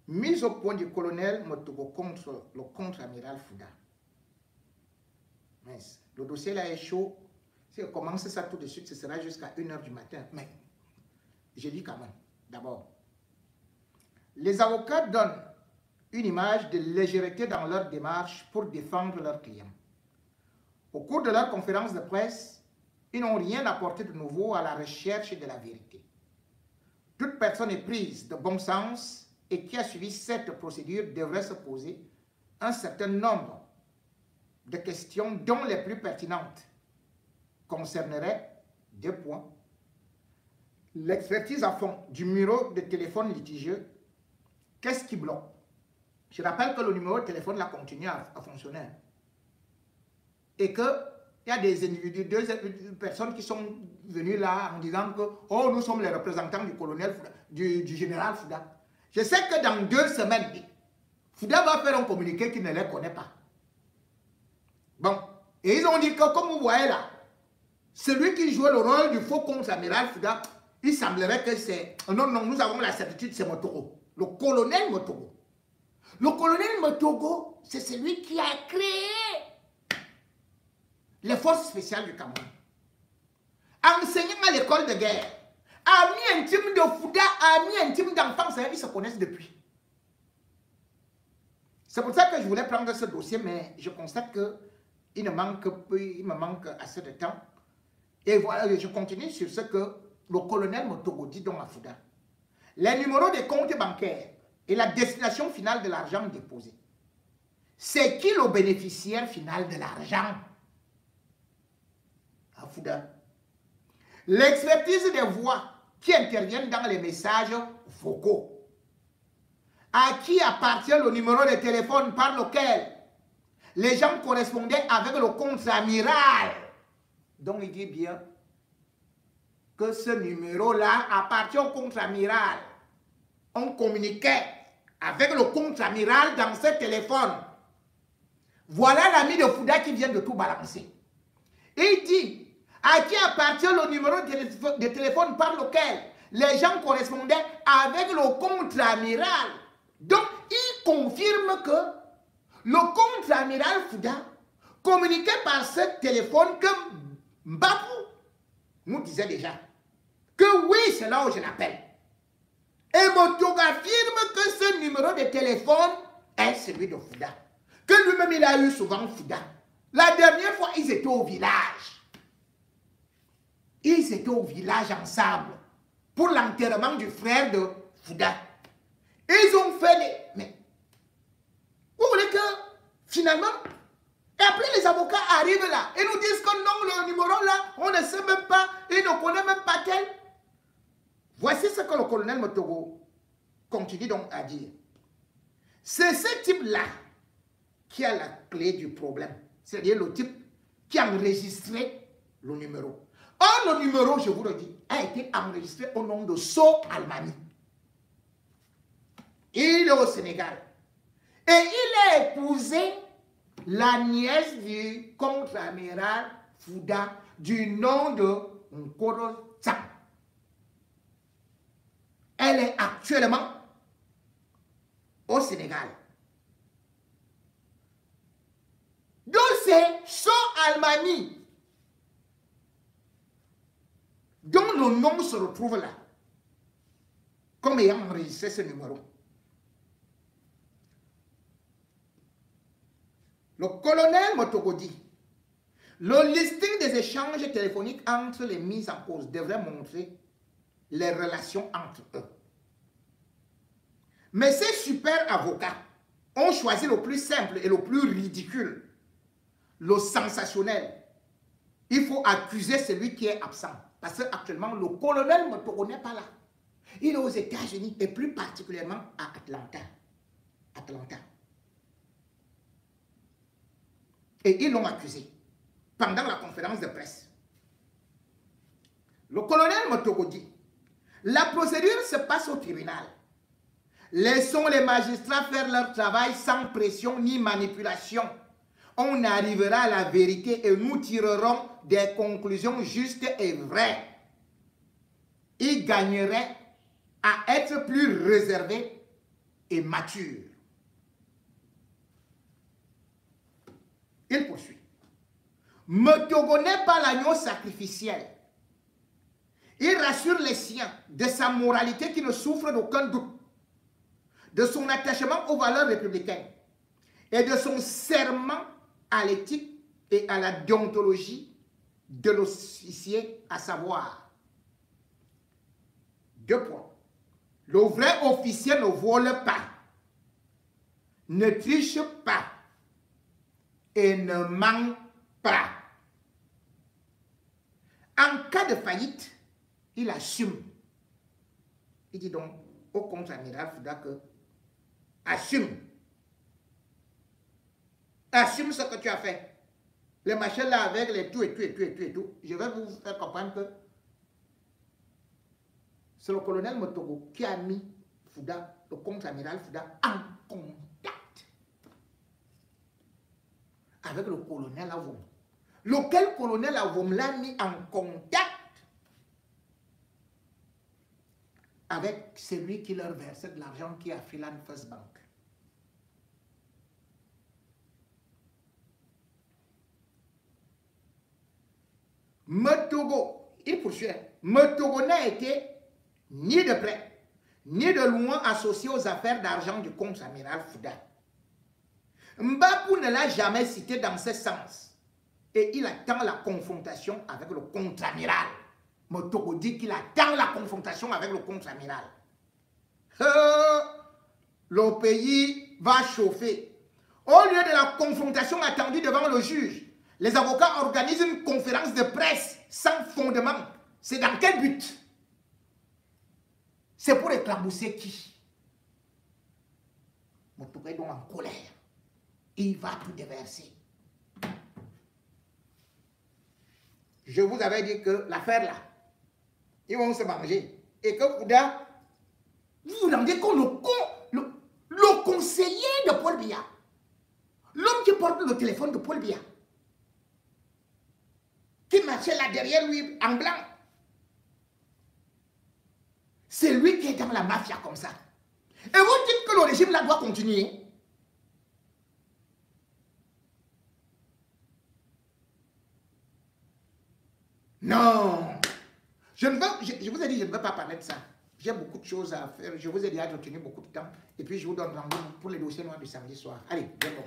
Mise au point du colonel Motogo contre le contre-amiral Fouda. Le dossier là est chaud. Si on commence ça tout de suite, ce sera jusqu'à 1 h du matin. Mais je dis quand même, d'abord, les avocats donnent une image de légèreté dans leur démarche pour défendre leurs clients. Au cours de leur conférence de presse, ils n'ont rien apporté de nouveau à la recherche de la vérité. Toute personne éprise de bon sens et qui a suivi cette procédure devrait se poser un certain nombre de questions dont les plus pertinentes concerneraient 2 points. L'expertise à fond du numéro de téléphone litigieux, qu'est-ce qui bloque? Je rappelle que le numéro de téléphone là continue à fonctionner. Et qu'il y a des individus, 2 personnes qui sont venues là en disant que oh, nous sommes les représentants du colonel Fouda, du général Fouda. Je sais que dans 2 semaines, Fouda va faire un communiqué qui ne les connaît pas. Bon, et ils ont dit que comme vous voyez là, celui qui jouait le rôle du faux contre-amiral Fouda, il semblerait que c'est... Non, non, nous avons la certitude, c'est Motogo, le colonel Motogo. Le colonel Motogo, c'est celui qui a créé les forces spéciales du Cameroun. Enseignant à l'école de guerre, ami intime de Fouda, ami intime d'enfance, ils se connaissent depuis. C'est pour ça que je voulais prendre ce dossier, mais je constate qu'il me manque assez de temps. Et voilà, je continue sur ce que le colonel Motogo dit donc à Fouda. Les numéros des comptes bancaires et la destination finale de l'argent déposé. C'est qui le bénéficiaire final de l'argent? À Fouda. L'expertise des voix qui interviennent dans les messages vocaux. À qui appartient le numéro de téléphone par lequel les gens correspondaient avec le contre-amiral? Donc il dit bien que ce numéro-là appartient au contre-amiral. On communiquait avec le contre-amiral dans ce téléphone. Voilà l'ami de Fouda qui vient de tout balancer. Il dit à qui appartient le numéro de téléphone par lequel les gens correspondaient avec le contre-amiral. Donc, il confirme que le contre-amiral Fouda communiquait par ce téléphone que Mbapou nous disait déjà que oui, c'est là où je l'appelle. Et Motogo affirme que ce numéro de téléphone est celui de Fouda. Que lui-même, il a eu souvent Fouda. La dernière fois, ils étaient au village. Ils étaient au village ensemble pour l'enterrement du frère de Fouda. Ils ont fait les... Mais vous voulez que, finalement, et après les avocats arrivent là et nous disent que non, le numéro là, on ne sait même pas, ils ne connaissent même pas tel. Voici ce que le colonel Motogo continue donc à dire. C'est ce type-là qui a la clé du problème. C'est-à-dire le type qui a enregistré le numéro. Or, le numéro, je vous le dis, a été enregistré au nom de So Almami. Il est au Sénégal. Et il a épousé la nièce du contre-amiral Fouda du nom de Nkoro Tsang. Elle est actuellement au Sénégal. Donc c'est So Almami dont le nom se retrouve là, comme ayant enregistré ce numéro. Le colonel Motogo dit, le listing des échanges téléphoniques entre les mises en cause devrait montrer les relations entre eux. Mais ces super avocats ont choisi le plus simple et le plus ridicule, le sensationnel. Il faut accuser celui qui est absent. Parce qu'actuellement, le colonel Motogo n'est pas là. Il est aux États-Unis et plus particulièrement à Atlanta. Et ils l'ont accusé pendant la conférence de presse. Le colonel Motogo dit, la procédure se passe au tribunal. Laissons les magistrats faire leur travail sans pression ni manipulation. On arrivera à la vérité et nous tirerons des conclusions justes et vraies. Il gagnerait à être plus réservé et mature. Il poursuit. Motogo n'est pas l'agneau sacrificiel. Il rassure les siens de sa moralité qui ne souffre d'aucun doute, de son attachement aux valeurs républicaines et de son serment à l'éthique et à la déontologie de l'officier, à savoir, 2 points. Le vrai officier ne vole pas, ne triche pas et ne ment pas. En cas de faillite, il assume. Il dit donc au contre-amiral Fouda que assume. Assume ce que tu as fait. Les machins là avec les tout et tout. Je vais vous faire comprendre que c'est le colonel Motogo qui a mis Fouda, le contre-amiral Fouda, en contact avec le colonel Avom. Lequel colonel Avom l'a mis en contact avec celui qui leur versait de l'argent qui a Filan First Bank. Motogo, il poursuit, Motogo n'a été ni de près, ni de loin associé aux affaires d'argent du contre-amiral Fouda. Mbapou ne l'a jamais cité dans ce sens et il attend la confrontation avec le contre-amiral. Motogo dit qu'il attend la confrontation avec le contre-amiral. Le pays va chauffer. Au lieu de la confrontation attendue devant le juge, les avocats organisent une conférence de presse sans fondement. C'est dans quel but? C'est pour éclabousser qui? Motogo est donc en colère. Il va tout déverser. Je vous avais dit que l'affaire là, ils vont se manger. Et que Fouda, vous vous rendez compte, le conseiller de Paul Biya, l'homme qui porte le téléphone de Paul Biya, qui marchait là derrière lui en blanc, c'est lui qui est dans la mafia comme ça. Et vous dites que le régime là doit continuer. Non. Je vous ai dit, je ne veux pas parler de ça. J'ai beaucoup de choses à faire. Je vous ai déjà retenu beaucoup de temps. Et puis, je vous donne rendez-vous pour les dossiers noirs du samedi soir. Allez, bien, bon.